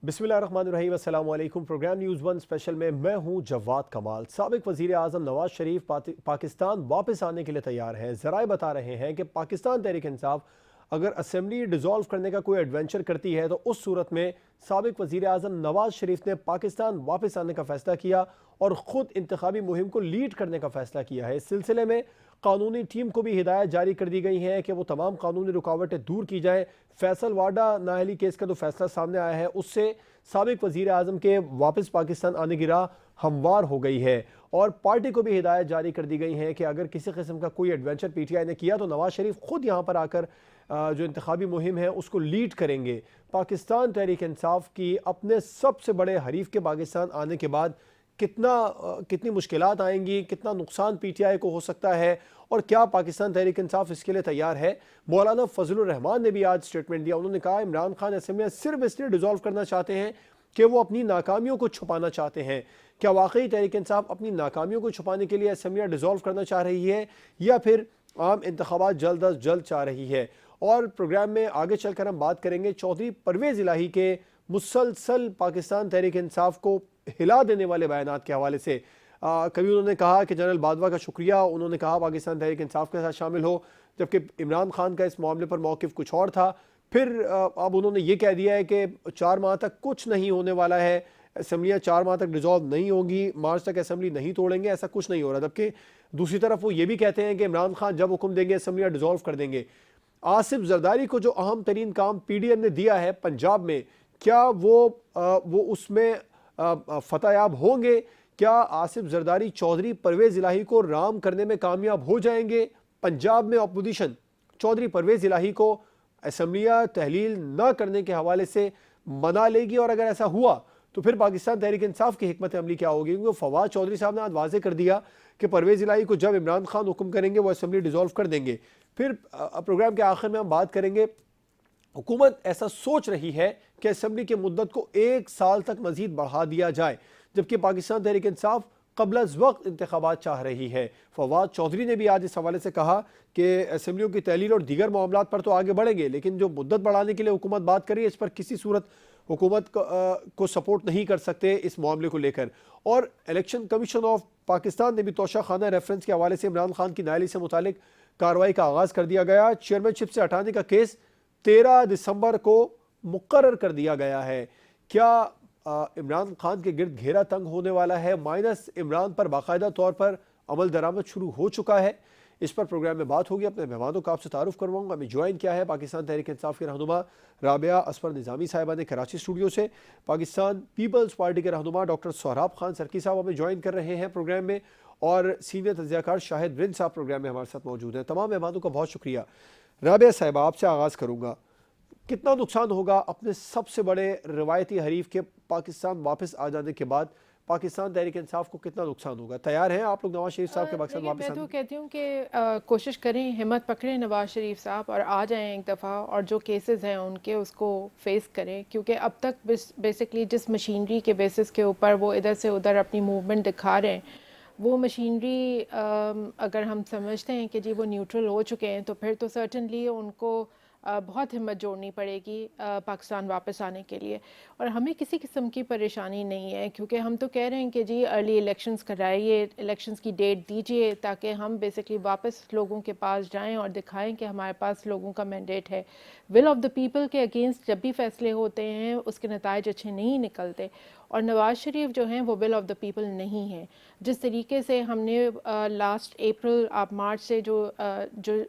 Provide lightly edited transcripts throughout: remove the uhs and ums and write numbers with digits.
بسم اللہ الرحمن الرحیم، السلام علیکم۔ پروگرام نیوز ون اسپیشل میں میں ہوں جواد کمال۔ سابق وزیر اعظم نواز شریف پاکستان واپس آنے کے لیے تیار ہیں۔ ذرائع بتا رہے ہیں کہ پاکستان تحریک انصاف اگر اسمبلی ڈیزالو کرنے کا کوئی ایڈونچر کرتی ہے تو اس صورت میں سابق وزیر اعظم نواز شریف نے پاکستان واپس آنے کا فیصلہ کیا اور خود انتخابی مہم کو لیڈ کرنے کا فیصلہ کیا ہے۔ اس سلسلے میں قانونی ٹیم کو بھی ہدایت جاری کر دی گئی ہیں کہ وہ تمام قانونی رکاوٹیں دور کی جائیں۔ فیصل واڈا نااہلی کیس کا جو فیصلہ سامنے آیا ہے اس سے سابق وزیر اعظم کے واپس پاکستان آنے کی راہ ہموار ہو گئی ہے، اور پارٹی کو بھی ہدایت جاری کر دی گئی ہے کہ اگر کسی قسم کا کوئی ایڈونچر پی ٹی آئی نے کیا تو نواز شریف خود یہاں پر آ کر جو انتخابی مہم ہے اس کو لیڈ کریں گے۔ پاکستان تحریک انصاف کی اپنے سب سے بڑے حریف کے پاکستان آنے کے بعد کتنی مشکلات آئیں گی، کتنا نقصان پی ٹی آئی کو ہو سکتا ہے، اور کیا پاکستان تحریک انصاف اس کے لیے تیار ہے؟ مولانا فضل الرحمان نے بھی آج سٹیٹمنٹ دیا۔ انہوں نے کہا عمران خان اسمبلی صرف اس لیے ڈیزالو کرنا چاہتے ہیں کہ وہ اپنی ناکامیوں کو چھپانا چاہتے ہیں۔ کیا واقعی تحریک انصاف اپنی ناکامیوں کو چھپانے کے لیے اسمبلیاں ڈیزالو کرنا چاہ رہی ہے، یا پھر عام انتخابات جلد از جلد چاہ رہی ہے؟ اور پروگرام میں آگے چل کر ہم بات کریں گے چودھری پرویز الہی کے مسلسل پاکستان تحریک انصاف کو ہلا دینے والے بیانات کے حوالے سے۔ کبھی انہوں نے کہا کہ جنرل باجوہ کا شکریہ، انہوں نے کہا پاکستان تحریک انصاف کے ساتھ شامل ہو، جبکہ عمران خان کا اس معاملے پر موقف کچھ اور تھا۔ پھر اب انہوں نے یہ کہہ دیا ہے کہ 4 ماہ تک کچھ نہیں ہونے والا ہے، اسمبلیاں 4 ماہ تک ڈیزالو نہیں ہوں گی، مارچ تک اسمبلی نہیں توڑیں گے، ایسا کچھ نہیں ہو رہا۔ جبکہ دوسری طرف وہ یہ بھی کہتے ہیں کہ عمران خان جب حکم دیں گے اسمبلیاں ڈیزالو کر دیں گے۔ آصف زرداری کو جو اہم ترین کام پی ڈی ایم نے دیا ہے پنجاب میں، کیا وہ اس میں فتح یاب ہوں گے؟ کیا آصف زرداری چودھری پرویز الہی کو رام کرنے میں کامیاب ہو جائیں گے؟ پنجاب میں اپوزیشن چودھری پرویز الہی کو اسمبلیاں تحلیل نہ کرنے کے حوالے سے منا لے گی، اور اگر ایسا ہوا تو پھر پاکستان تحریک انصاف کی حکمت عملی کیا ہوگی؟ کیونکہ فواد چودھری صاحب نے آج واضح کر دیا کہ پرویز الہی کو جب عمران خان حکم کریں گے وہ اسمبلی ڈیزالو کر دیں گے۔ پھر پروگرام کے آخر میں ہم بات کریں گے، حکومت ایسا سوچ رہی ہے کہ اسمبلی کی مدت کو 1 سال تک مزید بڑھا دیا جائے، جبکہ پاکستان تحریک انصاف قبل از وقت انتخابات چاہ رہی ہے۔ فواد چودھری نے بھی آج اس حوالے سے کہا کہ اسمبلیوں کی تحلیل اور دیگر معاملات پر تو آگے بڑھیں گے، لیکن جو مدت بڑھانے کے لیے حکومت بات کر رہی ہے اس پر کسی صورت حکومت کو سپورٹ نہیں کر سکتے اس معاملے کو لے کر۔ اور الیکشن کمیشن آف پاکستان نے بھی توشہ خانہ ریفرنس کے حوالے سے عمران خان کی نااہلی سے متعلق کارروائی کا آغاز کر دیا گیا۔ چیئرمین شپ سے ہٹانے کا کیس 13 دسمبر کو مقرر کر دیا گیا ہے۔ کیا عمران خان کے گرد گھیرا تنگ ہونے والا ہے؟ مائنس عمران پر باقاعدہ طور پر عمل درآمد شروع ہو چکا ہے؟ اس پر پروگرام میں بات ہوگی۔ اپنے مہمانوں کا آپ سے تعارف کرواؤں گا۔ ہمیں جوائن کیا ہے پاکستان تحریک انصاف کے رہنما رابعہ اصفر نظامی صاحبہ نے کراچی اسٹوڈیو سے، پاکستان پیپلز پارٹی کے رہنما ڈاکٹر سہراب خان سرکی صاحب ہمیں جوائن کر رہے ہیں پروگرام میں، اور سینئر تجزیہ کار شاہد برنس صاحب پروگرام میں ہمارے ساتھ موجود ہیں۔ تمام مہمانوں کا بہت شکریہ۔ رابعہ صاحبہ آپ سے آغاز کروں گا، کتنا نقصان ہوگا اپنے سب سے بڑے روایتی حریف کے پاکستان واپس آ جانے کے بعد؟ پاکستان تحریک انصاف کو کتنا نقصان ہوگا؟ تیار ہیں آپ لوگ نواز شریف صاحب کے پاکستان واپس آنے؟ میں تو کہتی ہوں کہ کوشش کریں، ہمت پکڑیں نواز شریف صاحب اور آ جائیں ایک دفعہ، اور جو کیسز ہیں ان کے اس کو فیس کریں، کیونکہ اب تک بیسکلی جس مشینری کے بیسس کے اوپر وہ ادھر سے ادھر اپنی موومنٹ دکھا رہے ہیں، وہ مشینری اگر ہم سمجھتے ہیں کہ جی وہ نیوٹرل ہو چکے ہیں، تو پھر تو سرٹنلی ان کو بہت ہمت جوڑنی پڑے گی پاکستان واپس آنے کے لیے۔ اور ہمیں کسی قسم کی پریشانی نہیں ہے، کیونکہ ہم تو کہہ رہے ہیں کہ جی ارلی الیکشنز کرائیے، الیکشنز کی ڈیٹ دیجیے، تاکہ ہم بیسکلی واپس لوگوں کے پاس جائیں اور دکھائیں کہ ہمارے پاس لوگوں کا مینڈیٹ ہے۔ ول آف دا پیپل کے اگینسٹ جب بھی فیصلے ہوتے ہیں اس کے نتائج اچھے نہیں نکلتے، اور نواز شریف جو ہیں وہ ول آف دا پیپل نہیں ہیں۔ جس طریقے سے ہم نے لاسٹ اپریل آپ مارچ سے جو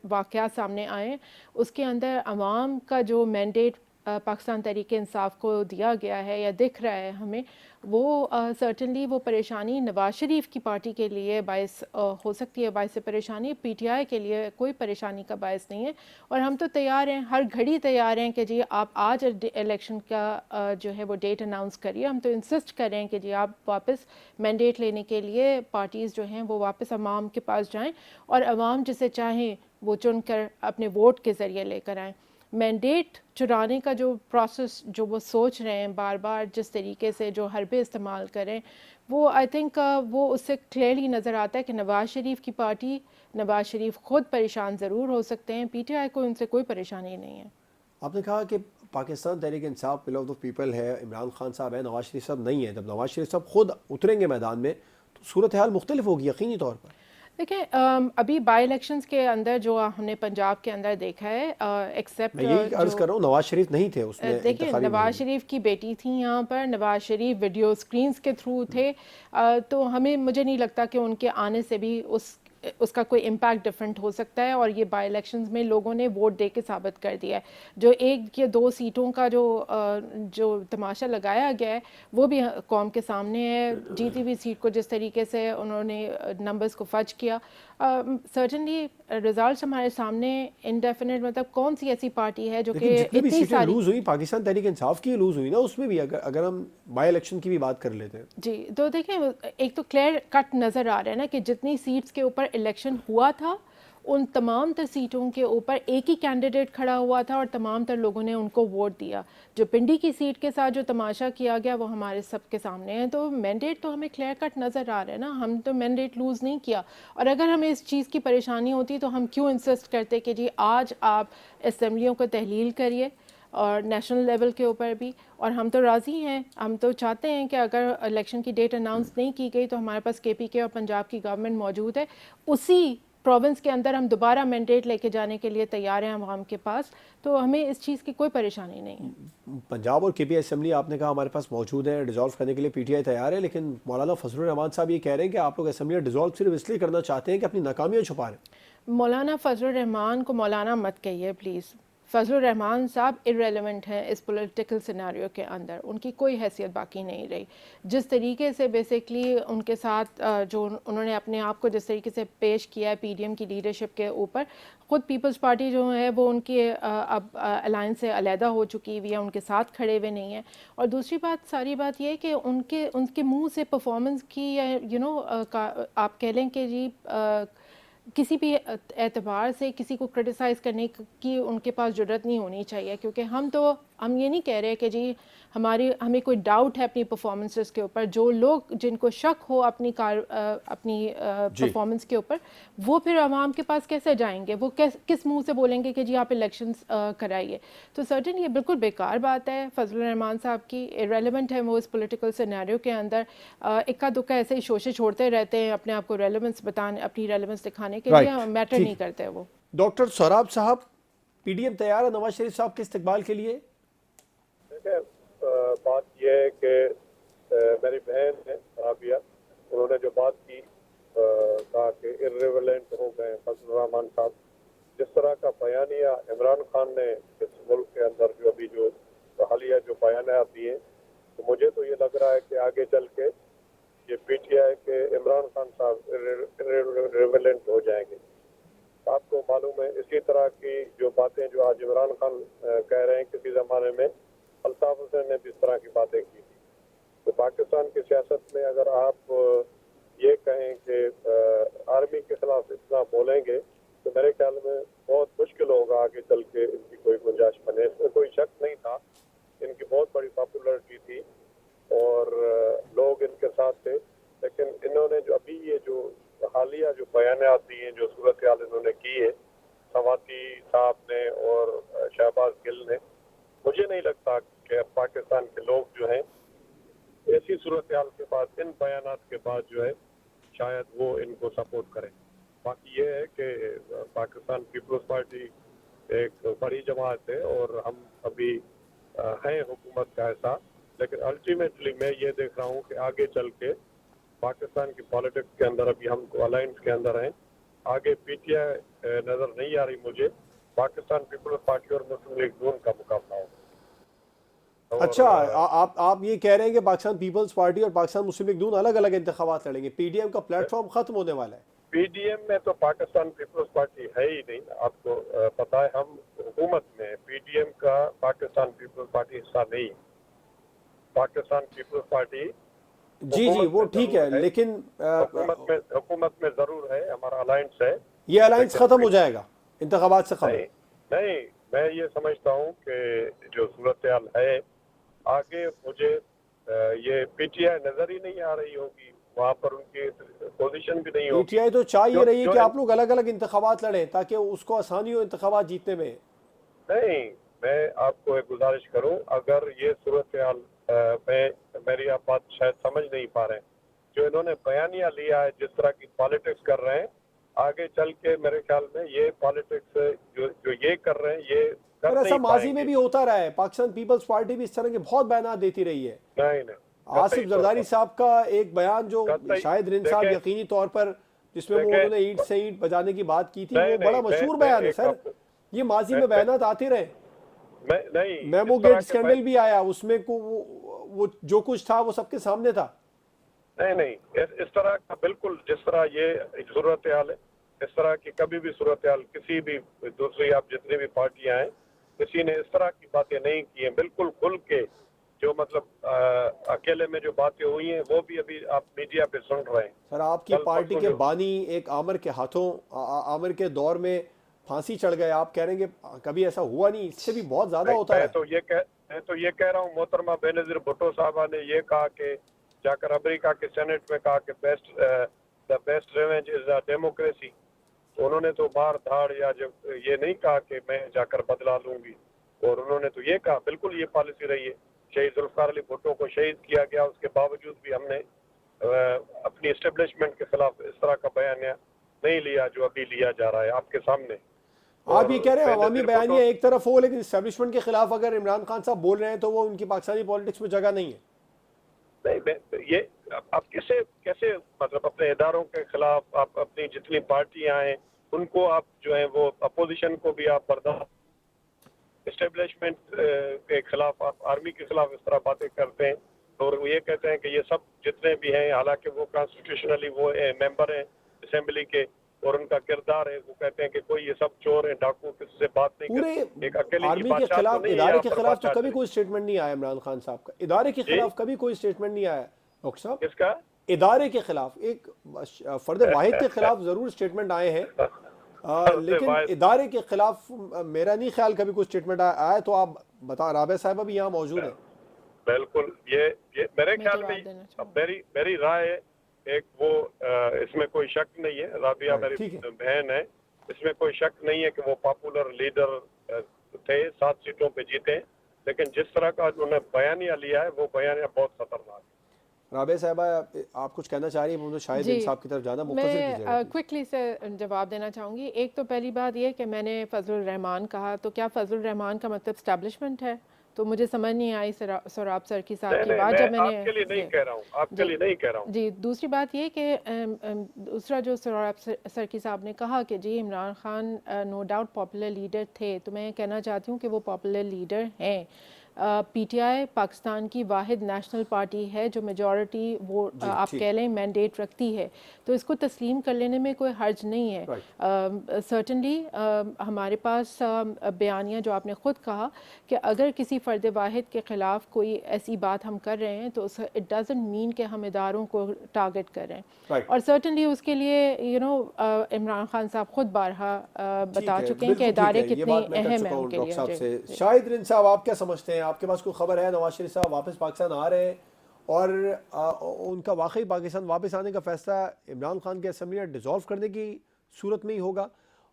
واقعات سامنے آئے، اس کے اندر عوام کا جو مینڈیٹ پاکستان تحریک انصاف کو دیا گیا ہے یا دکھ رہا ہے ہمیں، وہ سرٹنلی وہ پریشانی نواز شریف کی پارٹی کے لیے باعث ہو سکتی ہے، باعث پریشانی، پی ٹی آئی کے لیے کوئی پریشانی کا باعث نہیں ہے۔ اور ہم تو تیار ہیں، ہر گھڑی تیار ہیں کہ جی آپ آج الیکشن کا جو ہے وہ ڈیٹ اناؤنس کریے۔ ہم تو انسسٹ کر رہے ہیں کہ جی آپ واپس مینڈیٹ لینے کے لیے پارٹیز جو ہیں وہ واپس عوام کے پاس جائیں، اور عوام جسے چاہیں وہ چن کر اپنے ووٹ کے ذریعے لے کر آئیں۔ مینڈیٹ چرانے کا جو پروسیس جو وہ سوچ رہے ہیں بار بار، جس طریقے سے جو حربے استعمال کریں، وہ آئی تھنک وہ اس سے کلیئرلی نظر آتا ہے کہ نواز شریف کی پارٹی، نواز شریف خود پریشان ضرور ہو سکتے ہیں، پی ٹی آئی کو ان سے کوئی پریشانی نہیں ہے۔ آپ نے کہا کہ پاکستان تحریک انصاف پل آف دا پیپل ہے, عمران خان صاحب ہیں, نواز شریف صاحب نہیں ہیں. جب نواز شریف صاحب خود اتریں گے میدان میں تو صورتحال مختلف ہوگی یقینی طور پر. دیکھیں ابھی بائی الیکشنز کے اندر جو ہم نے پنجاب کے اندر دیکھا ہے ایکسیپٹ میں یہی عرض کر رہا ہوں نواز شریف نہیں تھے اس میں. دیکھیں نواز شریف کی بیٹی تھیں یہاں پر, نواز شریف ویڈیو سکرینز کے تھرو تھے, تو مجھے نہیں لگتا کہ ان کے آنے سے بھی اس کا کوئی امپیکٹ ڈفرینٹ ہو سکتا ہے. اور یہ بائی الیکشنز میں لوگوں نے ووٹ دے کے ثابت کر دیا ہے. جو 1 یا 2 سیٹوں کا جو تماشا لگایا گیا ہے وہ بھی قوم کے سامنے ہے. جیتی ہوئی سیٹ کو جس طریقے سے انہوں نے نمبرز کو فج کیا, سرٹنلی ریزلٹس ہمارے سامنے انڈیفینٹ. مطلب کون سی ایسی پارٹی ہے جو کہ اتنی ساری لوز ہوئی, پاکستان تحریک انصاف کی لوز ہوئی نا, اس میں بھی اگر ہم بائی الیکشن کی بھی بات کر لیتے ہیں. جی تو دیکھیں ایک تو کلیئر کٹ نظر آ رہا ہے نا کہ جتنی سیٹس کے اوپر الیکشن ہوا تھا ان تمام تر سیٹوں کے اوپر ایک ہی کینڈیڈیٹ کھڑا ہوا تھا اور تمام تر لوگوں نے ان کو ووٹ دیا. جو پنڈی کی سیٹ کے ساتھ جو تماشا کیا گیا وہ ہمارے سب کے سامنے ہے. تو مینڈیٹ تو ہمیں کلیئر کٹ نظر آ رہا ہے نا, ہم تو مینڈیٹ لوز نہیں کیا. اور اگر ہمیں اس چیز کی پریشانی ہوتی تو ہم کیوں انسسٹ کرتے کہ جی آج آپ اسمبلیوں کو تحلیل کریے اور نیشنل لیول کے اوپر بھی. اور ہم تو راضی ہیں, ہم تو چاہتے ہیں کہ اگر الیکشن کی ڈیٹ اناؤنس نہیں کی گئی تو ہمارے پاس KPK اور پنجاب کی گورنمنٹ موجود ہے, اسی پروونس کے اندر ہم دوبارہ مینڈیٹ لے کے جانے کے لیے تیار ہیں عوام کے پاس. تو ہمیں اس چیز کی کوئی پریشانی نہیں ہے. پنجاب اور KPI اسمبلی آپ نے کہا ہمارے پاس موجود ہے, ڈیزالو کرنے کے لیے PTI تیار ہے, لیکن مولانا فضل الرحمان صاحب یہ کہہ رہے ہیں کہ آپ لوگ اسمبلی ڈیزالو صرف اس لیے کرنا چاہتے ہیں کہ اپنی ناکامیاں چھپا رہے ہیں. مولانا فضل الرحمان کو مولانا مت کہیے پلیز. فضل الرحمان صاحب ارریلیونٹ ہیں اس پولیٹیکل سیناریو کے اندر, ان کی کوئی حیثیت باقی نہیں رہی. جس طریقے سے بیسکلی ان کے ساتھ جو انہوں نے اپنے آپ کو جس طریقے سے پیش کیا ہے PDM کی لیڈرشپ کے اوپر, خود پیپلز پارٹی جو ہے وہ ان کے اب الائنس سے علیحدہ ہو چکی ہوئی ہے, ان کے ساتھ کھڑے ہوئے نہیں ہیں. اور دوسری بات ساری بات یہ ہے کہ ان کے منہ سے پرفارمنس کی آپ کہہ لیں کہ جی کسی بھی اعتبار سے کسی کو کرٹیسائز کرنے کی ان کے پاس جرات نہیں ہونی چاہیے. کیونکہ ہم یہ نہیں کہہ رہے کہ جی ہمیں کوئی ڈاؤٹ ہے اپنی پرفارمنسز کے اوپر. جو لوگ جن کو شک ہو اپنی پرفارمنس کے اوپر, وہ پھر عوام کے پاس کیسے جائیں گے, وہ کس منہ سے بولیں گے کہ جی آپ الیکشنز کرائیے. تو سرٹن یہ بالکل بیکار بات ہے فضل الرحمان صاحب کی, ریلیونٹ ہے وہ اس پولیٹیکل سینیریو کے اندر. اکا دکا ایسے ہی شوشے چھوڑتے رہتے ہیں اپنے آپ کو ریلیونس بتانے, اپنی ریلیونس دکھانے کے لیے, میٹر نہیں کرتے وہ. ڈاکٹر سہراب صاحب, PDM تیار ہے نواز شریف صاحب کے استقبال کے لیے؟ بات یہ ہے کہ میری بہن ہے رابعہ, انہوں نے جو بات کی کہا کہ ارریلیونٹ ہو گئے فضل الرحمان صاحب. جس طرح کا بیانیہ عمران خان نے اس ملک کے اندر جو ابھی جو حالیہ جو بیانات دیے, تو مجھے تو یہ لگ رہا ہے کہ آگے چل کے یہ PTI کے عمران خان صاحب ارریلیونٹ ہو جائیں گے. آپ کو معلوم ہے اسی طرح کی جو باتیں جو آج عمران خان کہہ رہے ہیں, کسی زمانے میں الطاف حسین نے بھی اس طرح کی باتیں کی تھی. تو پاکستان کی سیاست میں اگر آپ یہ کہیں کہ آرمی کے خلاف اتنا بولیں گے تو میرے خیال میں بہت مشکل ہوگا آگے چل کے ان کی کوئی گنجائش بنے. اس میں کوئی شک نہیں تھا, ان کی بہت بڑی پاپولرٹی تھی اور لوگ ان کے ساتھ تھے. لیکن انہوں نے جو ابھی یہ جو حالیہ جو بیانات دیے, جو صورتحال انہوں نے کی ہے سواتی صاحب نے اور شہباز گل نے, مجھے نہیں لگتا کہ پاکستان کے لوگ جو ہیں ایسی صورتحال کے بعد, ان بیانات کے بعد جو ہے شاید وہ ان کو سپورٹ کریں. باقی یہ ہے کہ پاکستان پیپلز پارٹی ایک بڑی جماعت ہے اور ہم ابھی ہیں حکومت کا حصہ, لیکن الٹیمیٹلی میں یہ دیکھ رہا ہوں کہ آگے چل کے پاکستان کی پالیٹکس کے اندر ابھی ہم کو الائنس کے اندر ہیں. آگے PTI نظر نہیں آ رہی مجھے, پاکستان پیپلز پارٹی اور مسلم لیگ نون کا مقابلہ ہوگا. اچھا, آپ یہ کہہ رہے ہیں کہ پاکستان پیپلز پارٹی اور پاکستان مسلم لیگ نون الگ الگ انتخابات لڑیں گے, PDM کا پلیٹ فارم ختم ہونے والا ہے. PDM میں تو پاکستان پیپلز پارٹی ہے ہی نہیں, آپ کو پتا ہے ہم حکومت میں PDM کا پاکستان پیپلز پارٹی حصہ نہیں. پاکستان پیپلز پارٹی جی وہ ٹھیک ہے, لیکن حکومت میں ضرور ہے, ہمارا الائنس ہے. یہ الائنس ختم ہو جائے گا انتخابات سے قبل؟ نہیں, میں یہ سمجھتا ہوں کہ جو صورتحال ہے آگے, مجھے یہ PTI نظر ہی نہیں آ رہی ہوگی, وہاں پر ان کی پوزیشن بھی نہیں ہوگی. PTI تو چاہ یہ رہی ہے کہ آپ لوگ الگ الگ انتخابات لڑیں تاکہ اس کو آسانی ہو انتخابات جیتنے میں. نہیں, میں آپ کو ایک گزارش کروں, اگر یہ صورتحال میں میری آپ بات شاید سمجھ نہیں پا رہے ہیں, جو انہوں نے بیانیہ لیا ہے, جس طرح کی پالیٹکس کر رہے ہیں, آگے چل کے میرے خیال میں یہ پالیٹکس جو یہ کر رہے ہیں یہ کر اور ایسا نہیں ماضی پائیں میں گے. بھی ہوتا رہا ہے, پاکستان پیپلز پارٹی بھی اس طرح کے بہت بیانات دیتی رہی ہے. نہیں آصف زرداری صاحب کا ایک بیان جو شاہد رند صاحب دیکھیں یقینی طور پر جس میں وہ انہوں نے اینٹ سے اینٹ بجانے کی بات کی تھی, وہ بڑا مشہور میں بیان ہے ایک سر. یہ ماضی میں بیانات آتے رہے. میمو گیٹ اسکینڈل بھی آیا, اس میں وہ جو کچھ تھا وہ سب کے سامنے تھا. نہیں اس طرح کا بالکل جس طرح یہ صورتحال ہے, اس طرح کی کبھی بھی صورتحال کسی بھی دوسری آپ جتنی بھی پارٹیاں ہیں کسی نے اس طرح کی باتیں نہیں کی ہیں. بالکل کھل کے جو مطلب اکیلے میں جو باتیں ہوئی ہیں وہ بھی ابھی آپ میڈیا پہ سن رہے ہیں. سر آپ کی پارٹی کے بانی ایک عامر کے ہاتھوں, عامر کے دور میں پھانسی چڑھ گئے, آپ کہہ رہے ہیں کہ کبھی ایسا ہوا نہیں, اس سے بھی بہت زیادہ ہوتا ہے. میں تو یہ کہہ رہا ہوں, محترمہ بینظیر بھٹو صاحبہ نے یہ کہا کہ جا کر امریکہ کے سینٹ میں کہا کہ the best revenge is a democracy. انہوں نے تو مار دھاڑ یا یہ نہیں کہا کہ میں جا کر بدلا لوں گی, اور انہوں نے تو یہ کہا, بالکل یہ پالیسی رہی ہے. شہید ذوالفقار علی بھٹو کو شہید کیا گیا, اس کے باوجود بھی ہم نے اپنی اسٹیبلشمنٹ کے خلاف اس طرح کا بیانیہ نہیں لیا جو ابھی لیا جا رہا ہے آپ کے سامنے. آپ یہ کہہ رہے ہیں عوامی بیانیہ ایک طرف ہو, لیکن اسٹیبلشمنٹ کے خلاف اگر عمران خان صاحب بول رہے ہیں تو وہ ان کی پاکستانی پالیٹکس میں جگہ نہیں ہے. نہیں, یہ آپ کیسے مطلب اپنے اداروں کے خلاف آپ اپنی جتنی پارٹیاں ہیں ان کو آپ جو ہیں وہ اپوزیشن کو بھی آپ برداشت, اسٹیبلشمنٹ کے خلاف آپ آرمی کے خلاف اس طرح باتیں کرتے ہیں, اور وہ یہ کہتے ہیں کہ یہ سب جتنے بھی ہیں حالانکہ وہ کانسٹیٹیوشنلی وہ ممبر ہیں اسمبلی کے اور ان کا کردار ہے, وہ کہتے ہیں کہ کوئی یہ سب چور ہیں, ڈاکو, کسی سے بات نہیں پورے کرتے. ایک اکیلے آرمی کے خلاف, ادارے کے خلاف تو کبھی کوئی سٹیٹمنٹ نہیں آیا عمران خان صاحب کا. ادارے کے خلاف کبھی کوئی سٹیٹمنٹ نہیں آیا ڈاکٹر صاحب. کس کا؟ ادارے کے خلاف, ایک فرد واحد کے خلاف ضرور سٹیٹمنٹ آئے ہیں, لیکن ادارے کے خلاف میرا نہیں خیال کبھی کوئی سٹیٹمنٹ آیا. تو آپ بتا, رابعہ صاحبہ بھی یہاں موجود ہیں. بالکل, یہ میرے خیال میں میری رائے ہے, ایک وہ اس میں کوئی شک نہیں ہے, رابعہ میری بہن ہے, اس میں کوئی شک نہیں ہے کہ وہ پاپولر لیڈر تھے, 7 سیٹوں پہ جیتے, لیکن جس طرح کا انہوں نے بیانیہ لیا ہے وہ بیانیہ بہت خطرناک ہے. رابعہ صاحبہ آپ کچھ کہنا چاہ رہی ہیں؟ مجھے شاہد انصاف کی طرف جانا, مختصر کیجیے. میں کوئکلی سے جواب دینا چاہوں گی. ایک تو پہلی بات یہ کہ میں نے فضل الرحمان کہا, تو کیا فضل الرحمان کا مطلب اسٹیبلشمنٹ ہے؟ تو مجھے سمجھ نہیں آئی سوراب سرکی صاحب کی بات جب میں نے, آپ کے لیے نہیں کہہ رہا ہوں, آپ کے لیے نہیں کہہ رہا ہوں. جی, دوسری بات یہ کہ دوسرا جو سوراب سرکی صاحب نے کہا کہ جی Imran Khan no doubt popular leader تھے, تو میں کہنا چاہتی ہوں کہ وہ پاپولر لیڈر ہیں. پی ٹی آئی پاکستان کی واحد نیشنل پارٹی ہے جو میجورٹی وہ آپ کہہ لیں مینڈیٹ رکھتی ہے, تو اس کو تسلیم کر لینے میں کوئی حرج نہیں ہے. سرٹنلی ہمارے پاس بیانیہ جو آپ نے خود کہا کہ اگر کسی فرد واحد کے خلاف کوئی ایسی بات ہم کر رہے ہیں تو اٹ ڈزنٹ مین کہ ہم اداروں کو ٹارگٹ کر رہے ہیں, اور سرٹنلی اس کے لیے عمران خان صاحب خود بارہا بتا چکے ہیں کہ ادارے کتنے اہم ہیں ان کے لیے. شاہد رند صاحب آپ کیا سمجھتے ہیں, آپ کے پاس کوئی خبر ہے نواز شریف صاحب واپس پاکستان آ رہے ہیں, اور ان کا واقعی پاکستان واپس آنے کا فیصلہ عمران خان کے اسمبلیاں ڈیزالو کرنے کی صورت میں ہی ہوگا,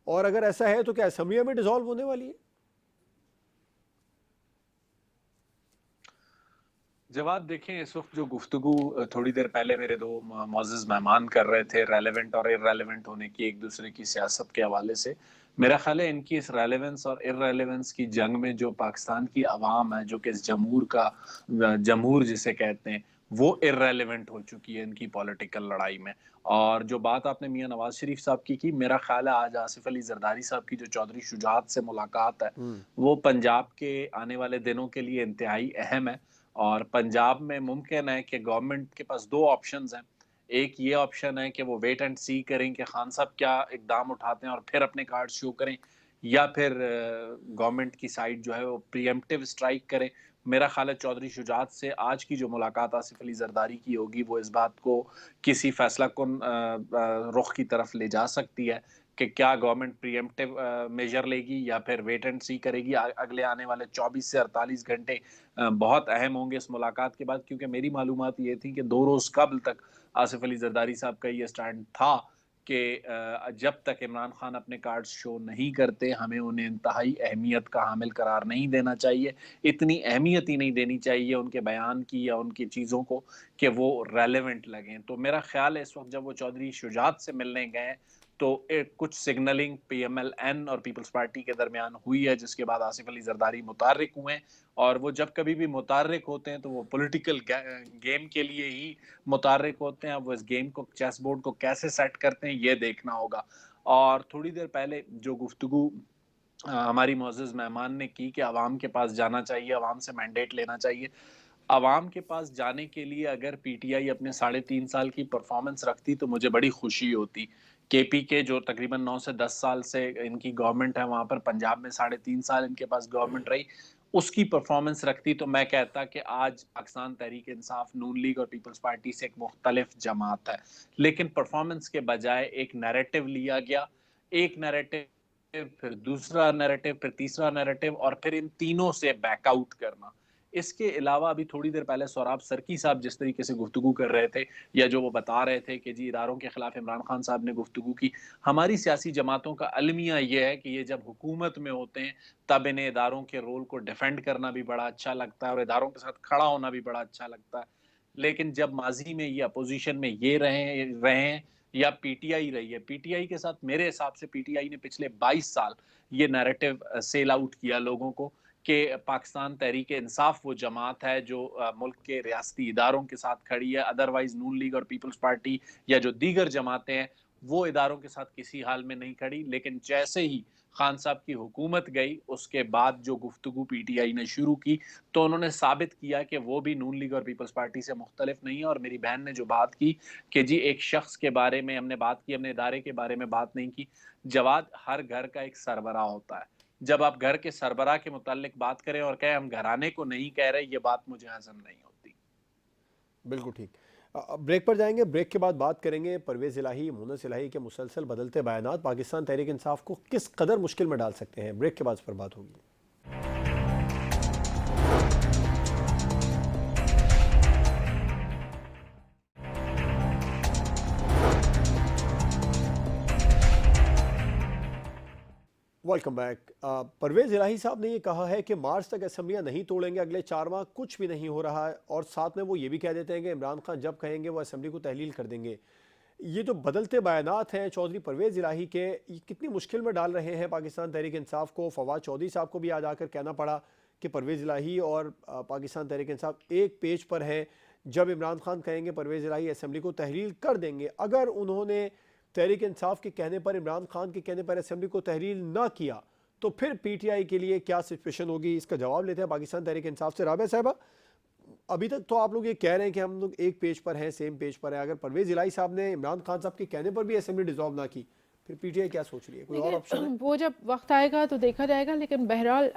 اور اگر ایسا ہے تو کیا اسمبلیاں میں ڈیزالو ہونے والی ہے؟ جواد دیکھیں, اس وقت جو گفتگو تھوڑی دیر پہلے میرے دو معزز مہمان کر رہے تھے ریلیونٹ اور ارریلیونٹ ہونے کی ایک دوسرے کی سیاست کے حوالے سے, میرا خیال ہے ان کی اس ریلیونس اور ارریلیونس کی جنگ میں جو پاکستان کی عوام ہے, جو کہ اس جمہور جسے کہتے ہیں, وہ ارریلیونٹ ہو چکی ہے ان کی پولیٹیکل لڑائی میں. اور جو بات آپ نے میاں نواز شریف صاحب کی میرا خیال ہے آج آصف علی زرداری صاحب کی جو چودھری شجاعت سے ملاقات ہے وہ پنجاب کے آنے والے دنوں کے لیے انتہائی اہم ہے. اور پنجاب میں ممکن ہے کہ گورنمنٹ کے پاس 2 آپشنز ہیں. ایک یہ آپشن ہے کہ وہ ویٹ اینڈ سی کریں کہ خان صاحب کیا اقدام اٹھاتے ہیں اور پھر اپنے کارڈ شو کریں, یا پھر گورنمنٹ کی سائڈ جو ہے وہ پریمپٹیو اسٹرائک کریں. میرا خیال ہے چودھری شجاعت سے آج کی جو ملاقات آصف علی زرداری کی ہوگی وہ اس بات کو کسی فیصلہ کن رخ کی طرف لے جا سکتی ہے کہ کیا گورنمنٹ پریمپٹیو میجر لے گی یا پھر ویٹ اینڈ سی کرے گی. اگلے آنے والے 24 سے 48 گھنٹے بہت اہم ہوں گے اس ملاقات کے بعد, کیونکہ میری معلومات یہ تھی کہ 2 روز قبل تک آصف علی زرداری صاحب کا یہ سٹینڈ تھا کہ جب تک عمران خان اپنے کارڈز شو نہیں کرتے ہمیں انہیں انتہائی اہمیت کا حامل قرار نہیں دینا چاہیے، اتنی اہمیت ہی نہیں دینی چاہیے ان کے بیان کی یا ان کی چیزوں کو کہ وہ ریلیونٹ لگیں۔ تو میرا خیال ہے اس وقت جب وہ چودھری شجاعت سے ملنے گئے تو کچھ signalling P M L N اور پیپلز پارٹی کے درمیان ہوئی ہے، جس کے بعد آصف علی زرداری متحرک ہوئے، اور وہ جب کبھی بھی متحرک ہوتے ہیں تو وہ پولیٹیکل گیم کے لیے ہی متحرک ہوتے ہیں۔ اب وہ اس گیم کو، چیس بورڈ کو کیسے سیٹ کرتے ہیں یہ دیکھنا ہوگا۔ اور تھوڑی دیر پہلے جو گفتگو ہماری معزز مہمان نے کی کہ عوام کے پاس جانا چاہیے، عوام سے مینڈیٹ لینا چاہیے، عوام کے پاس جانے کے لیے اگر پی ٹی آئی اپنے 3.5 سال کی پرفارمنس رکھتی تو مجھے بڑی خوشی ہوتی۔ کے پی کے جو تقریباً 9 سے 10 سال سے ان کی گورنمنٹ ہے، وہاں پر پنجاب میں 3.5 سال ان کے پاس گورنمنٹ رہی، اس کی پرفارمنس رکھتی تو میں کہتا کہ آج پاکستان تحریک انصاف، نون لیگ اور پیپلز پارٹی سے ایک مختلف جماعت ہے۔ لیکن پرفارمنس کے بجائے ایک نیریٹو لیا گیا، ایک نیریٹو، پھر دوسرا نیریٹو، پھر تیسرا نیریٹو، اور پھر ان تینوں سے بیک آؤٹ کرنا۔ اس کے علاوہ ابھی تھوڑی دیر پہلے سوراب سرکی صاحب جس طریقے سے گفتگو کر رہے تھے، یا جو وہ بتا رہے تھے کہ جی اداروں کے خلاف عمران خان صاحب نے گفتگو کی، ہماری سیاسی جماعتوں کا المیہ یہ ہے کہ یہ جب حکومت میں ہوتے ہیں تب انہیں اداروں کے رول کو ڈیفینڈ کرنا بھی بڑا اچھا لگتا ہے اور اداروں کے ساتھ کھڑا ہونا بھی بڑا اچھا لگتا ہے، لیکن جب ماضی میں یہ اپوزیشن میں یہ رہے ہیں یا پی ٹی آئی رہی ہے، پی ٹی آئی کے ساتھ میرے حساب سے پی ٹی آئی نے پچھلے 22 سال یہ نیریٹو سیل آؤٹ کیا لوگوں کو کہ پاکستان تحریک انصاف وہ جماعت ہے جو ملک کے ریاستی اداروں کے ساتھ کھڑی ہے، ادروائز نون لیگ اور پیپلز پارٹی یا جو دیگر جماعتیں ہیں وہ اداروں کے ساتھ کسی حال میں نہیں کھڑی۔ لیکن جیسے ہی خان صاحب کی حکومت گئی اس کے بعد جو گفتگو پی ٹی آئی نے شروع کی تو انہوں نے ثابت کیا کہ وہ بھی نون لیگ اور پیپلز پارٹی سے مختلف نہیں ہے۔ اور میری بہن نے جو بات کی کہ جی ایک شخص کے بارے میں ہم نے بات کی، ہم نے ادارے کے بارے میں بات نہیں کی، جواد ہر گھر کا ایک سربراہ ہوتا ہے، جب آپ گھر کے سربراہ کے متعلق بات کریں اور کہیں ہم گھرانے کو نہیں کہہ رہے، یہ بات مجھے ہضم نہیں ہوتی۔ بالکل ٹھیک۔ بریک پر جائیں گے، بریک کے بعد بات کریں گے پرویز الہی، مونس الہی کے مسلسل بدلتے بیانات پاکستان تحریک انصاف کو کس قدر مشکل میں ڈال سکتے ہیں۔ بریک کے بعد اس پر بات ہوگی۔ Welcome back. پرویز الہی صاحب نے یہ کہا ہے کہ مارچ تک اسمبلیاں نہیں توڑیں گے، اگلے 4 ماہ کچھ بھی نہیں ہو رہا ہے، اور ساتھ میں وہ یہ بھی کہہ دیتے ہیں کہ عمران خان جب کہیں گے وہ اسمبلی کو تحلیل کر دیں گے۔ یہ جو بدلتے بیانات ہیں چودھری پرویز الہی کے، یہ کتنی مشکل میں ڈال رہے ہیں پاکستان تحریک انصاف کو؟ فواد چودھری صاحب کو بھی آج آ کر کہنا پڑا کہ پرویز الہی اور پاکستان تحریک انصاف ایک پیج پر ہیں، جب عمران خان کہیں گے پرویز الہی اسمبلی کو تحلیل کر دیں گے۔ اگر انہوں نے تحریک انصاف کے کہنے پر، عمران خان کے کہنے پر اسمبلی کو تحلیل نہ کیا تو پھر پی ٹی آئی کے لیے کیا سچویشن ہوگی؟ اس کا جواب لیتے ہیں پاکستان تحریک انصاف سے۔ رابعہ صاحبہ، ابھی تک تو آپ لوگ یہ کہہ رہے ہیں کہ ہم لوگ ایک پیج پر ہیں، سیم پیج پر ہیں، اگر پرویز الہی صاحب نے عمران خان صاحب کے کہنے پر بھی اسمبلی ڈیزالو نہ کی پھر پی ٹی آئی کیا سوچ رہی ہے؟ کوئی اور آپشن ہے؟ وہ جب وقت آئے گا تو دیکھا جائے گا، لیکن بہرحال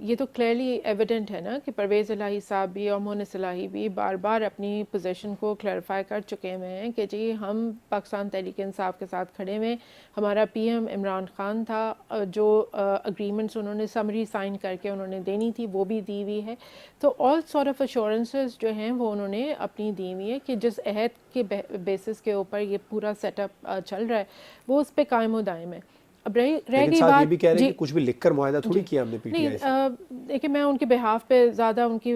یہ تو کلیئرلی ایویڈنٹ ہے نا کہ پرویز الہی صاحب بھی اور مونس الہی بھی بار بار اپنی پوزیشن کو کلیریفائی کر چکے ہوئے ہیں کہ جی ہم پاکستان تحریک انصاف کے ساتھ کھڑے ہوئے، ہمارا پی ایم عمران خان تھا، جو اگریمنٹس انہوں نے سمری سائن کر کے انہوں نے دینی تھی وہ بھی دی ہوئی ہے، تو آل سارٹ آف ایشورنسز جو ہیں وہ انہوں نے اپنی دی ہوئی ہے کہ جس عہد کے بیسس کے اوپر یہ پورا سیٹ اپ چل رہا ہے وہ اس پہ قائم و دائم ہے۔ اب رہ گئی ساتھ یہ بھی بات کہہ رہے ہیں کہ کچھ بھی لکھ کر معاہدہ تھوڑی کیا ہم نے پی ٹی آئی سے۔ دیکھیں میں ان کے بہاف پہ زیادہ ان کی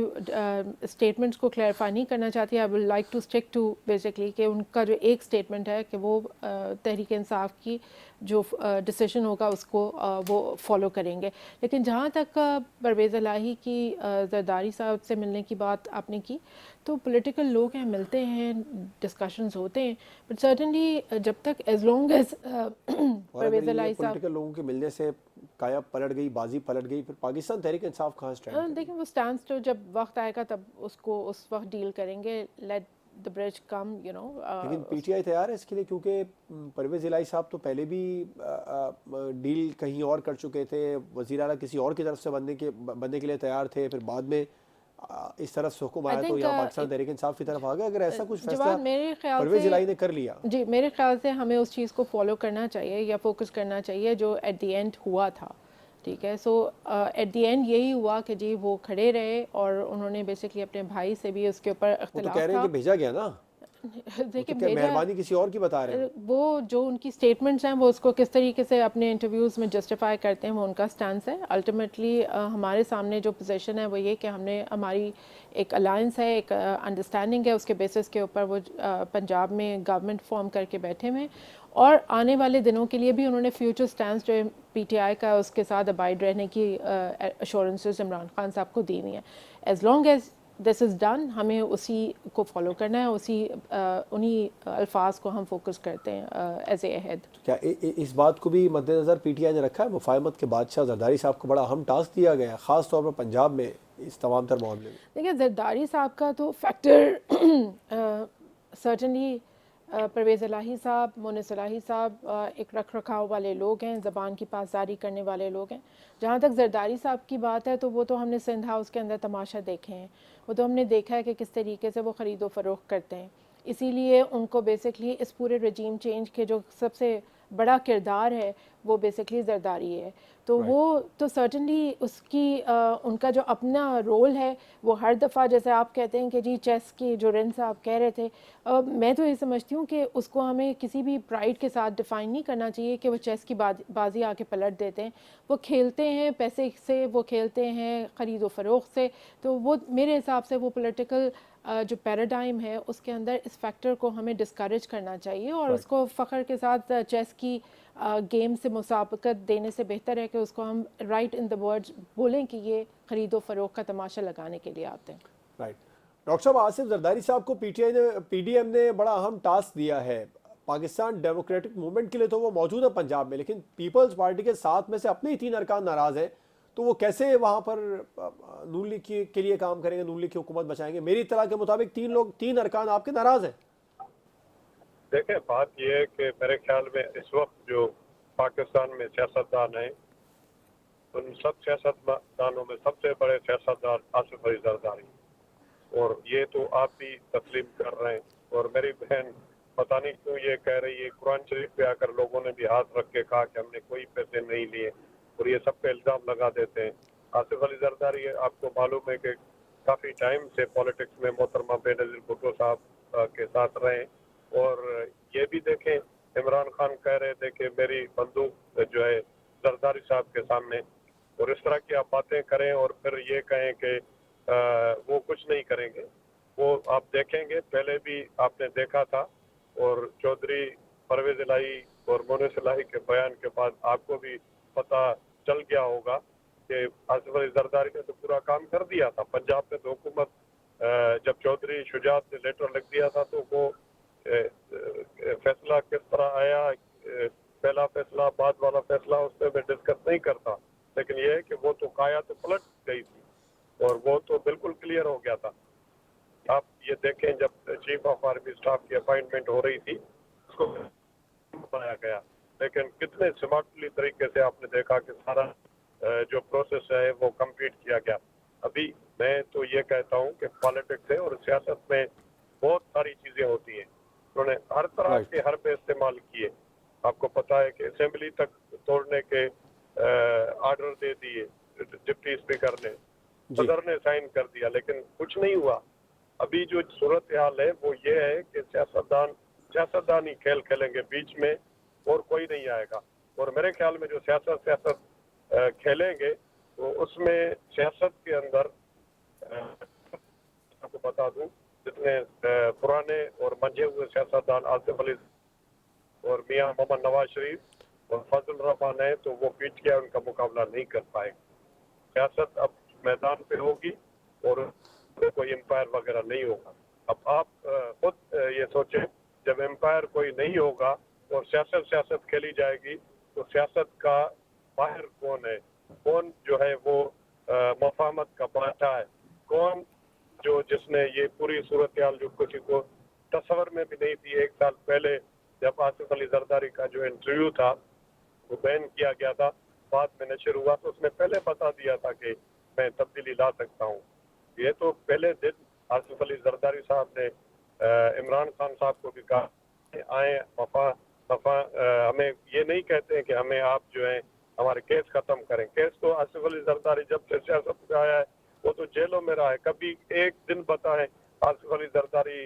اسٹیٹمنٹس کو کلیئرفائی نہیں کرنا چاہتی۔ I will like to stick to basically کہ ان کا جو ایک اسٹیٹمنٹ ہے کہ وہ تحریک انصاف کی جو ڈیسیشن ہوگا اس کو وہ فالو کریں گے۔ لیکن جہاں تک پرویز الہی کی زرداری صاحب سے ملنے کی بات آپ نے کی، تو پولیٹیکل لوگ ہیں، ملتے ہیں، ڈسکشنز ہوتے ہیں، بٹ سرٹنلی جب تک ایز لانگ ایز پرویز الہی صاحب پولیٹیکل لوگوں کے ملنے سے کایا پلٹ گئی، بازی پلٹ گئی، پھر پاکستان تحریک انصاف کہاں اسٹینڈ؟ دیکھیں وہ اسٹانڈ تو جب وقت آئے گا تب اس کو اس وقت ڈیل کریں گے، late the bridge come, you know. لیکن پی ٹی آئی تیار ہے اس کے لیے؟ کیونکہ پرویز الہی صاحب تو پہلے بھی ڈیل کہیں اور کر چکے تھے، وزیر اعلیٰ کسی اور کی طرف سے بننے کے لیے تیار تھے، پھر بعد میں اس طرف سے حکم آیا تو یہاں پاکستان تحریک انصاف کی طرف آ گئے۔ اگر ایسا کچھ فیصلہ پرویز الہی نے کر لیا، جی میرے خیال سے ہمیں اس چیز کو فالو کرنا چاہیے یا فوکس کرنا چاہیے جو ایٹ دی اینڈ ہوا تھا، ٹھیک ہے۔ سو ایٹ دی اینڈ یہی ہوا کہ جی وہ کھڑے رہے اور انہوں نے بیسکلی اپنے بھائی سے بھی اس کے اوپر اختلاف تو کہہ رہے ہیں کہ بھیجا گیا نا، دیکھیں کیا مہربانی کسی اور کی بتا رہے ہیں؟ وہ جو ان کی سٹیٹمنٹس ہیں وہ اس کو کس طریقے سے اپنے انٹرویوز میں جسٹیفائی کرتے ہیں وہ ان کا سٹانس ہے. الٹیمیٹلی ہمارے سامنے جو پوزیشن ہے وہ یہ کہ ہماری ایک الائنس ہے, ایک انڈرسٹینڈنگ ہے, اس کے بیسس کے اوپر وہ پنجاب میں گورنمنٹ فارم کر کے بیٹھے ہوئے ہیں, اور آنے والے دنوں کے لیے بھی انہوں نے فیوچر سٹانس جو پی ٹی آئی کا اس کے ساتھ ابائڈ رہنے کی ایشورنسز عمران خان صاحب کو دی ہوئی ہیں. As long as this is done ہمیں اسی کو فالو کرنا ہے, انہی الفاظ کو ہم فوکس کرتے ہیں ایز اے ہیڈ. کیا اس بات کو بھی مد نظر پی ٹی آئی نے رکھا ہے؟ مفاہمت کے بادشاہ زرداری صاحب کو بڑا اہم ٹاسک دیا گیا ہے خاص طور پر پنجاب میں اس تمام تر معاملے میں. دیکھیے زرداری صاحب کا تو فیکٹر سرٹنلی پرویز الہی صاحب, مونس الہی صاحب ایک رکھ رکھاؤ والے لوگ ہیں, زبان کی پاسداری کرنے والے لوگ ہیں. جہاں تک زرداری صاحب کی بات ہے تو وہ تو ہم نے سندھ ہاؤس کے اندر تماشا دیکھے ہیں, وہ تو ہم نے دیکھا ہے کہ کس طریقے سے وہ خرید و فروخت کرتے ہیں. اسی لیے ان کو بیسکلی اس پورے رجیم چینج کے جو سب سے بڑا کردار ہے وہ بیسکلی زرداری ہے. تو وہ تو سرٹنلی اس کی ان کا جو اپنا رول ہے وہ ہر دفعہ, جیسے آپ کہتے ہیں کہ جی چیس کی جو رن صاحب کہہ رہے تھے, میں تو یہ سمجھتی ہوں کہ اس کو ہمیں کسی بھی پرائڈ کے ساتھ ڈیفائن نہیں کرنا چاہیے کہ وہ چیس کی بازی آ کے پلٹ دیتے ہیں. وہ کھیلتے ہیں پیسے سے, وہ کھیلتے ہیں خرید و فروخت سے. تو وہ میرے حساب سے وہ پولیٹیکل جو پیراڈائم ہے اس کے اندر اس فیکٹر کو ہمیں ڈسکریج کرنا چاہیے, اور اس کو فخر کے ساتھ چیس کی گیم سے مسابقت دینے سے بہتر ہے کہ اس کو ہم رائٹ ان دا ورڈز بولیں کہ یہ خرید و فروخت کا تماشا لگانے کے لیے آتے ہیں. رائٹ. ڈاکٹر صاحب, آصف زرداری صاحب کو پی ڈی ایم نے بڑا اہم ٹاسک دیا ہے. پاکستان ڈیموکریٹک موومنٹ کے لیے تو وہ موجود ہے پنجاب میں, لیکن پیپلز پارٹی کے 7 میں سے اپنے ہی 3 ارکان ناراض ہیں, تو وہ کیسے وہاں پر نون لیگ کے لیے کام کریں گے, نون لیگ کی حکومت بچائیں گے؟ میری اطلاع کے مطابق 3 ارکان آپ کے ناراض ہیں. دیکھیں بات یہ ہے کہ میرے خیال میں اس وقت جو پاکستان میں سیاستدان ہیں ان سب سیاستدانوں میں سب سے بڑے سیاستدان آصف علی زرداری, اور یہ تو آپ بھی تسلیم کر رہے ہیں. اور میری بہن پتہ نہیں کیوں یہ کہہ رہی ہے, قرآن شریف پہ آ کر لوگوں نے بھی ہاتھ رکھ کے کہا کہ ہم نے کوئی پیسے نہیں لیے, اور یہ سب پہ الزام لگا دیتے ہیں. آصف علی زرداری آپ کو معلوم ہے کہ کافی ٹائم سے پولیٹکس میں محترمہ بینظیر بھٹو صاحب کے ساتھ رہے, اور یہ بھی دیکھیں عمران خان کہہ رہے تھے کہ میری بندوق جو ہے زرداری صاحب کے سامنے, اور اس طرح کی آپ باتیں کریں اور پھر یہ کہیں کہ وہ کچھ نہیں کریں گے. وہ آپ دیکھیں گے پہلے بھی آپ نے دیکھا تھا, اور چودھری پرویز الہی اور مونس الہی کے بیان کے بعد آپ کو بھی پتہ چل گیا ہوگا کہ آصف علی زرداری نے تو پورا کام کر دیا تھا. پنجاب میں تو حکومت جب چودھری شجاعت نے لیٹر لکھ دیا تھا تو وہ فیصلہ کس طرح آیا, پہلا فیصلہ بعد والا فیصلہ, اس پہ میں ڈسکس نہیں کرتا, لیکن یہ ہے کہ وہ تو کایا تو پلٹ گئی تھی اور وہ تو بالکل کلیئر ہو گیا تھا. آپ یہ دیکھیں جب چیف آف آرمی اسٹاف کی اپائنٹمنٹ ہو رہی تھی اس کو بنایا گیا, لیکن کتنے سمارٹلی طریقے سے آپ نے دیکھا کہ سارا جو پروسیس ہے وہ کمپلیٹ کیا گیا. ابھی میں تو یہ کہتا ہوں کہ پالیٹکس ہے اور سیاست میں بہت ساری چیزیں ہوتی ہیں, انہوں نے ہر طرح کے ہر پہ استعمال کیے. آپ کو پتہ ہے کہ اسمبلی تک توڑنے کے آرڈر دے دیے ڈپٹی اسپیکر نے, صدر نے سائن کر دیا, لیکن کچھ نہیں ہوا. ابھی جو صورتحال ہے وہ یہ ہے کہ سیاستدان ہی کھیل کھیلیں گے بیچ میں, اور کوئی نہیں آئے گا. اور میرے خیال میں جو سیاست کھیلیں گے تو اس میں سیاست کے اندر آپ کو بتا دوں جتنے پرانے اور منجھے ہوئے سیاستدان آصف علی اور میاں محمد نواز شریف اور فضل الرحمان ہیں تو وہ پیٹ کیا ان کا مقابلہ نہیں کر پائے. سیاست اب میدان پہ ہوگی اور کوئی امپائر وغیرہ نہیں ہوگا. اب آپ خود یہ سوچیں جب امپائر کوئی نہیں ہوگا اور سیاست کھیلی جائے گی تو سیاست کا باہر کون ہے, کون جو ہے وہ مفاہمت کا بادشاہ ہے, کون جو جس نے یہ پوری صورتحال جو کسی کو تصور میں بھی نہیں تھی. 1 سال پہلے جب آصف علی زرداری کا جو انٹرویو تھا وہ بین کیا گیا تھا, بعد میں نشر ہوا تو اس نے پہلے بتا دیا تھا کہ میں تبدیلی لا سکتا ہوں. یہ تو پہلے دن آصف علی زرداری صاحب نے عمران خان صاحب کو بھی کہا آئیں ہمیں یہ نہیں کہتے ہیں کہ ہمیں آپ جو ہیں ہمارے کیس ختم کریں. کیس تو آصف علی زرداری جب سے سیاست میں آیا ہے وہ تو جیلوں میں رہا ہے. کبھی ایک دن بتائیں آصف علی زرداری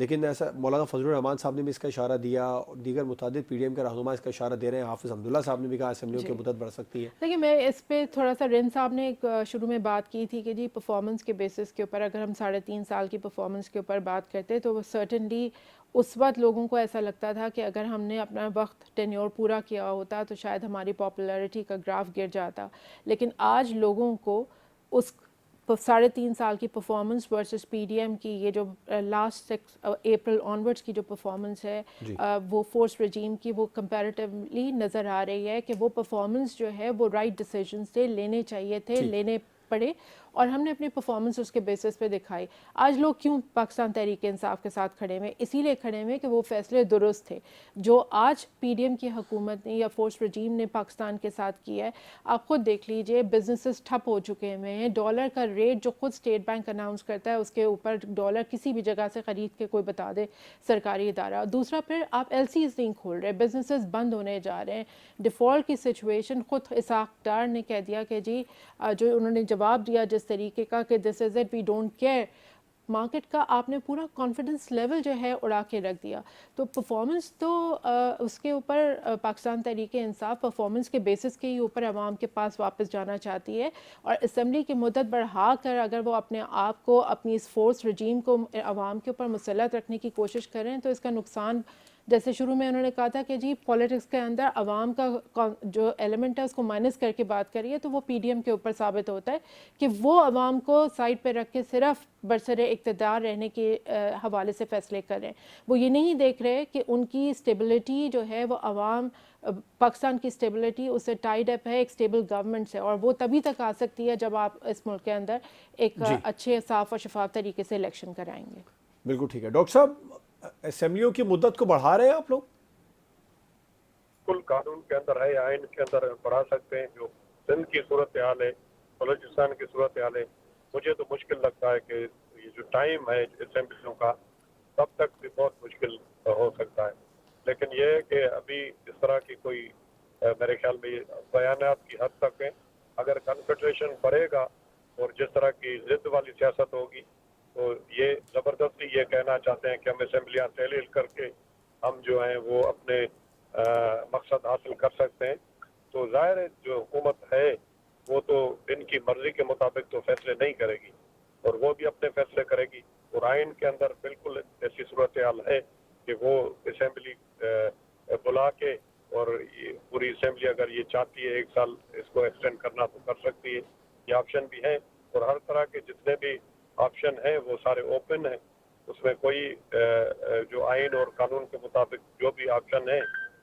لیکن ایسا مولانا فضل الرحمان صاحب نے بھی اس کا اشارہ دیا، دیگر متعدد پی ڈی ایم کے رہنما اس کا اشارہ دے رہے ہیں، حافظ حمداللہ صاحب نے بھی کہا اسمبلیوں کی مدت بڑھ سکتی ہے. دیکھیے میں اس پہ تھوڑا سا رین صاحب نے ایک شروع میں بات کی تھی کہ جی پرفارمنس کے بیسس کے اوپر اگر ہم 3.5 سال کی پرفارمنس کے اوپر بات کرتے تو وہ سرٹنلی اس وقت لوگوں کو ایسا لگتا تھا کہ اگر ہم نے اپنا وقت ٹینیور پورا کیا ہوتا تو شاید ہماری پاپولیرٹی کا گراف گر جاتا. لیکن آج لوگوں کو اس 3.5 سال کی performance versus P D M کی یہ جو لاسٹ 6 اپریل آنورڈس کی جو پرفارمنس ہے وہ فورس رجیم کی وہ کمپیریٹیولی نظر آ رہی ہے کہ وہ پرفارمنس جو ہے وہ رائٹ ڈیسیجنز تھے، لینے چاہیے تھے، لینے پڑے، اور ہم نے اپنی پرفارمنس اس کے بیسس پہ دکھائی. آج لوگ کیوں پاکستان تحریک انصاف کے ساتھ کھڑے ہوئے؟ اسی لیے کھڑے ہوئے کہ وہ فیصلے درست تھے جو آج پی ڈی ایم کی حکومت نے یا فورس رجیم نے پاکستان کے ساتھ کیا ہے. آپ خود دیکھ لیجئے بزنسز ٹھپ ہو چکے ہوئے ہیں. ڈالر کا ریٹ جو خود اسٹیٹ بینک اناؤنس کرتا ہے اس کے اوپر ڈالر کسی بھی جگہ سے خرید کے کوئی بتا دے سرکاری ادارہ. دوسرا پھر آپ ایل سیز نہیں کھول رہے، بزنسز بند ہونے جا رہے ہیں. ڈیفالٹ کی سچویشن خود اسحاق ڈار نے کہہ دیا کہ جی جو انہوں نے جواب دیا جس طریقے کا کہ this is it we don't care, market کا آپ نے پورا کانفیڈنس لیول جو ہے اڑا کے رکھ دیا. تو پرفارمنس تو اس کے اوپر پاکستان تحریک انصاف پرفارمنس کے بیسس کے ہی اوپر عوام کے پاس واپس جانا چاہتی ہے، اور اسمبلی کی مدت بڑھا کر اگر وہ اپنے آپ کو اپنی اس فورس رجیم کو عوام کے اوپر مسلط رکھنے کی کوشش کریں تو اس کا نقصان، جیسے شروع میں انہوں نے کہا تھا کہ جی پولیٹکس کے اندر عوام کا جو ایلیمنٹ ہے اس کو مائنس کر کے بات کریے، تو وہ پی ڈی ایم کے اوپر ثابت ہوتا ہے کہ وہ عوام کو سائڈ پہ رکھ کے صرف برسر اقتدار رہنے کے حوالے سے فیصلے کر رہے ہیں. وہ یہ نہیں دیکھ رہے کہ ان کی اسٹیبلٹی جو ہے وہ عوام، پاکستان کی اسٹیبلٹی اس سے ٹائڈ اپ ہے ایک اسٹیبل گورنمنٹ سے، اور وہ تبھی تک آ سکتی ہے جب آپ اس ملک کے اندر ایک اچھے صاف اور شفاف طریقے سے الیکشن کرائیں گے. بالکل ٹھیک ہے. ڈاکٹر صاحب اسمبلیوں کی مدت کو بڑھا رہے ہیں آپ لوگ؟ کل قانون کے اندر ہے، آئین کے اندر بڑھا سکتے ہیں. جو سندھ کی صورتحال ہے، بلوچستان کی صورتحال ہے، مجھے تو مشکل لگتا ہے کہ یہ جو ٹائم ہے اسمبلیوں کا تب تک بھی بہت مشکل ہو سکتا ہے. لیکن یہ ہے کہ ابھی اس طرح کی کوئی میرے خیال میں بیانات کی حد تک ہیں. اگر کنفیڈریشن بڑھے گا اور جس طرح کی ضد والی سیاست ہوگی تو یہ زبردستی یہ کہنا چاہتے ہیں کہ ہم اسمبلیاں تحلیل کر کے ہم جو ہیں وہ اپنے مقصد حاصل کر سکتے ہیں. تو ظاہر ہے جو حکومت ہے وہ تو ان کی مرضی کے مطابق تو فیصلے نہیں کرے گی، اور وہ بھی اپنے فیصلے کرے گی. اور آئین کے اندر بالکل ایسی صورتحال ہے کہ وہ اسمبلی بلا کے، اور پوری اسمبلی اگر یہ چاہتی ہے 1 سال اس کو ایکسٹینڈ کرنا تو کر سکتی ہے. یہ آپشن بھی ہے، اور ہر طرح کے جتنے بھی آپشن ہیں وہ سارے اوپن ہیں. اس میں کوئی جو آئین اور قانون کے مطابق جو بھی آپشن ہیں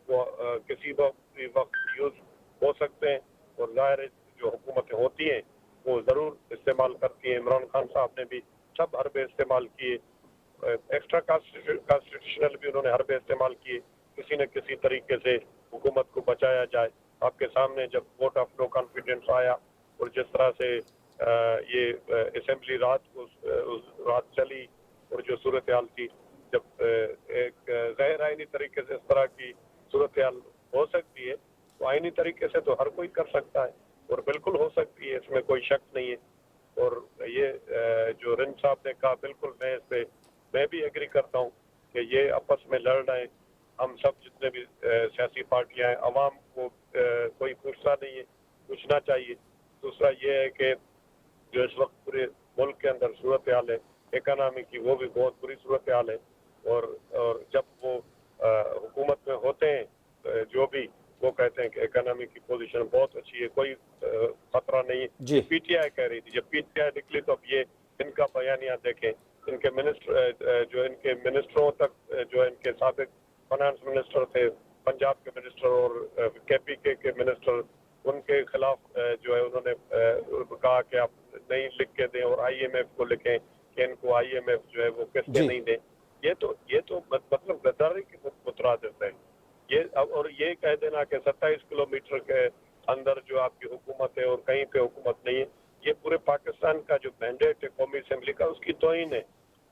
وہ کسی وقت یوز ہو سکتے ہیں. اور ظاہر جو حکومتیں ہوتی ہیں وہ ضرور استعمال کرتی ہیں. عمران خان صاحب نے بھی سب حربے استعمال کیے، ایکسٹرا کانسٹیٹیوشنل بھی انہوں نے حربے استعمال کیے، کسی نہ کسی طریقے سے حکومت کو بچایا جائے. آپ کے سامنے جب ووٹ آف نو کانفیڈنس آیا اور جس طرح سے یہ اسمبلی رات چلی، اور جو صورتحال تھی، جب ایک غیر آئینی طریقے سے اس طرح کی صورتحال ہو سکتی ہے تو آئینی طریقے سے تو ہر کوئی کر سکتا ہے، اور بالکل ہو سکتی ہے، اس میں کوئی شک نہیں ہے. اور یہ جو رن صاحب نے کہا بالکل میں بھی ایگری کرتا ہوں کہ یہ آپس میں لڑ رہے ہیں. ہم سب جتنے بھی سیاسی پارٹیاں ہیں، عوام کو کوئی پوچھتا نہیں ہے، پوچھنا چاہیے. دوسرا یہ ہے کہ جو اس وقت پورے ملک کے اندر صورتحال ہے اکنامی کی، وہ بھی بہت بری صورتحال ہے. اور جب وہ حکومت میں ہوتے ہیں جو بھی، وہ کہتے ہیں کہ اکنامی کی پوزیشن بہت اچھی ہے، کوئی خطرہ نہیں ہے. پی ٹی آئی کہہ رہی تھی، جب پی ٹی آئی نکلی تو اب یہ ان کا بیانیہ دیکھیں. ان کے منسٹروں تک جو ان کے سابق فائنانس منسٹر تھے، پنجاب کے منسٹر اور کے پی کے منسٹر، ان کے خلاف جو ہے انہوں نے کہا کہ آپ نہیں لکھ کے دیں اور آئی ایم ایف کو لکھیں کہ ان کو آئی ایم ایف جو ہے وہ قسطیں نہیں دیں. یہ تو مطلب غداری کی مترادف ہے. اور یہ کہہ دینا کہ 27 کلومیٹر کے اندر جو آپ کی حکومت ہے اور کہیں پہ حکومت نہیں ہے، یہ پورے پاکستان کا جو مینڈیٹ ہے قومی اسمبلی کا، اس کی توہین ہے.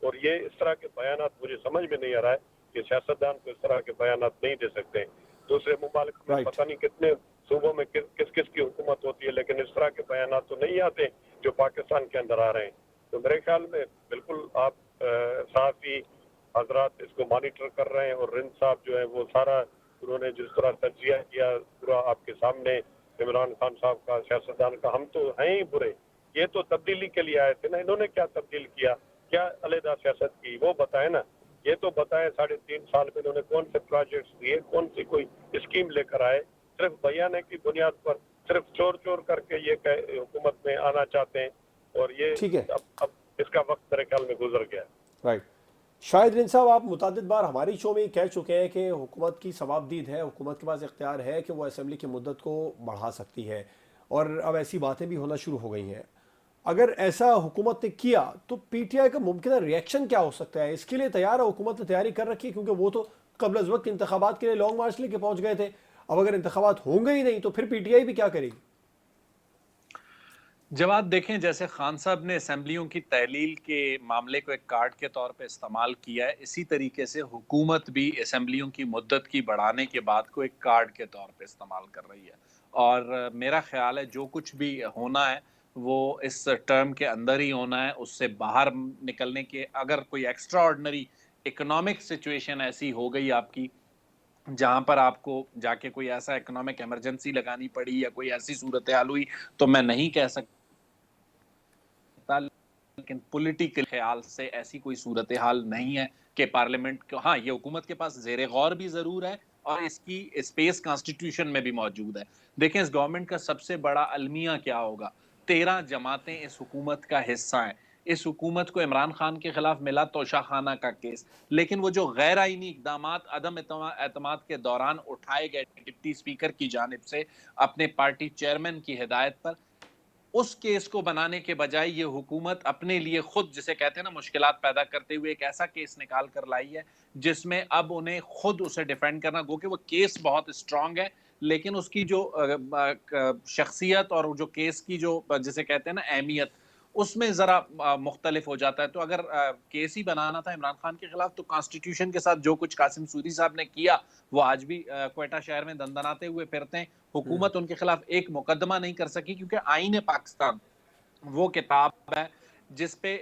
اور یہ اس طرح کے بیانات مجھے سمجھ میں نہیں آ رہا ہے کہ سیاستدان کو اس طرح کے بیانات نہیں دے سکتے. دوسرے ممالک میں پتہ نہیں کتنے صوبوں میں کس کی حکومت ہوتی ہے، لیکن اس طرح کے بیانات تو نہیں آتے جو پاکستان کے اندر آ رہے ہیں. تو میرے خیال میں بالکل آپ صحافی حضرات اس کو مانیٹر کر رہے ہیں، اور رند صاحب جو ہے وہ سارا انہوں نے جس طرح تجزیہ کیا پورا آپ کے سامنے عمران خان صاحب کا، سیاستدان کا، ہم تو ہیں ہی برے، یہ تو تبدیلی کے لیے آئے تھے نا، انہوں نے کیا تبدیل کیا، کیا علیحدہ سیاست کی، وہ بتائیں نا، یہ تو بتائیں 3.5 سال میں انہوں نے کون سے پروجیکٹس دیے، کون سی کوئی اسکیم لے کر آئے، صرف بیانے کی بنیاد پر صرف چور کر کے یہ حکومت میں آنا چاہتے ہیں، اور یہ ٹھیک ہے، اب اس کا وقت میرے خیال میں گزر گیا. رائٹ. شاہد رند صاحب، آپ متعدد بار ہماری شو میں کہہ چکے ہیں کہ حکومت کی ثوابدید ہے، حکومت کے پاس اختیار ہے کہ وہ اسمبلی کی مدت کو بڑھا سکتی ہے، اور اب ایسی باتیں بھی ہونا شروع ہو گئی ہیں. اگر ایسا حکومت نے کیا تو پی ٹی آئی کا ممکنہ ریئیکشن کیا ہو سکتا ہے؟ اس کے لیے تیار ہے حکومت نے تیاری کر رکھی ہے؟ کیونکہ وہ تو قبل از وقت انتخابات کے لیے لانگ مارچ لے کے پہنچ گئے تھے. اب اگر انتخابات ہوں گے ہی نہیں تو پھر پی ٹی آئی بھی کیا کرے گی؟ جواد، دیکھیں، جیسے خان صاحب نے اسمبلیوں کی تحلیل کے معاملے کو ایک کارڈ کے طور پہ استعمال کیا ہے، اسی طریقے سے حکومت بھی اسمبلیوں کی مدت کی بڑھانے کے بعد کو ایک کارڈ کے طور پہ استعمال کر رہی ہے. اور میرا خیال ہے جو کچھ بھی ہونا ہے وہ اس ٹرم کے اندر ہی ہونا ہے. اس سے باہر نکلنے کے اگر کوئی ایکسٹرا آرڈنری اکنامک سچویشن ایسی ہو گئی آپ کی جہاں پر آپ کو جا کے کوئی ایسا اکنامک ایمرجنسی لگانی پڑی یا کوئی ایسی صورتحال ہوئی، تو میں نہیں کہہ سکتا، لیکن پولیٹیکل خیال سے ایسی کوئی صورتحال نہیں ہے کہ پارلیمنٹ کو، ہاں یہ حکومت کے پاس زیر غور بھی ضرور ہے اور اس کی اسپیس کانسٹیٹیوشن میں بھی موجود ہے. دیکھیں اس گورنمنٹ کا سب سے بڑا المیہ کیا ہوگا، 13 جماعتیں اس حکومت کا حصہ ہیں. اس حکومت کو عمران خان کے خلاف ملا توشہ خانہ کا کیس، لیکن وہ جو غیر آئینی اقدامات عدم اعتماد کے دوران اٹھائے گئے ڈپٹی اسپیکر کی جانب سے اپنے پارٹی چیئرمین کی ہدایت پر، اس کیس کو بنانے کے بجائے یہ حکومت اپنے لیے خود، جسے کہتے ہیں نا، مشکلات پیدا کرتے ہوئے ایک ایسا کیس نکال کر لائی ہے جس میں اب انہیں خود اسے ڈیفینڈ کرنا، گو کہ وہ کیس بہت اسٹرانگ ہے لیکن اس کی جو شخصیت اور جو کیس کی جو جسے کہتے ہیں نا اہمیت، اس میں ذرا مختلف ہو جاتا ہے. تو اگر کیس ہی بنانا تھا عمران خان کے خلاف تو کانسٹیٹیوشن کے ساتھ جو کچھ قاسم سودی صاحب نے کیا وہ آج بھی کوئٹہ شہر میں دندناتے ہوئے پھرتے ہیں. حکومت ان کے خلاف ایک مقدمہ نہیں کر سکی کیونکہ آئین پاکستان وہ کتاب ہے جس پہ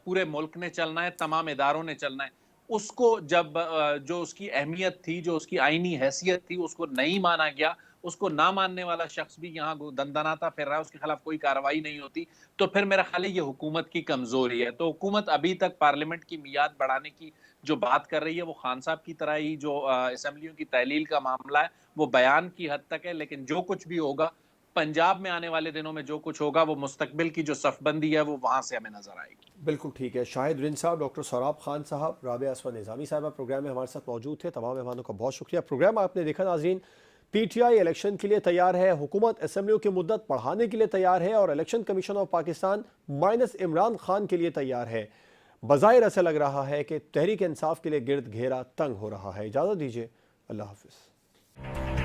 پورے ملک نے چلنا ہے، تمام اداروں نے چلنا ہے. اس کو جب جو اس کی اہمیت تھی، جو اس کی آئینی حیثیت تھی، اس کو نہیں مانا گیا، اس کو نہ ماننے والا شخص بھی یہاں دندناتا پھر رہا ہے، اس کے خلاف کوئی کارروائی نہیں ہوتی، تو پھر میرا خیال ہے یہ حکومت کی کمزوری ہے. تو حکومت ابھی تک پارلیمنٹ کی میعاد بڑھانے کی جو بات کر رہی ہے وہ خان صاحب کی طرح ہی جو اسمبلیوں کی تحلیل کا معاملہ ہے وہ بیان کی حد تک ہے، لیکن جو کچھ بھی ہوگا پنجاب میں آنے والے دنوں میں جو کچھ ہوگا وہ مستقبل کی جو صف بندی ہے وہ وہاں سے ہمیں نظر آئے گی. بالکل ٹھیک ہے. شاہد رند صاحب، ڈاکٹر سوراب خان صاحب، رابعہ اسود نظامی صاحبہ پروگرام میں ہمارے ساتھ موجود تھے. تمام مہمانوں کا بہت شکریہ. پروگرام آپ نے دیکھا ناظرین، پی ٹی آئی الیکشن کے لیے تیار ہے، حکومت اسمبلیوں کی مدت بڑھانے کے لیے تیار ہے، اور election commission of Pakistan minus Imran Khan کے لیے تیار ہے. بظاہر ایسا لگ رہا ہے کہ تحریک انصاف کے لیے گرد گھیرا تنگ ہو رہا ہے. اجازت دیجیے، اللہ حافظ.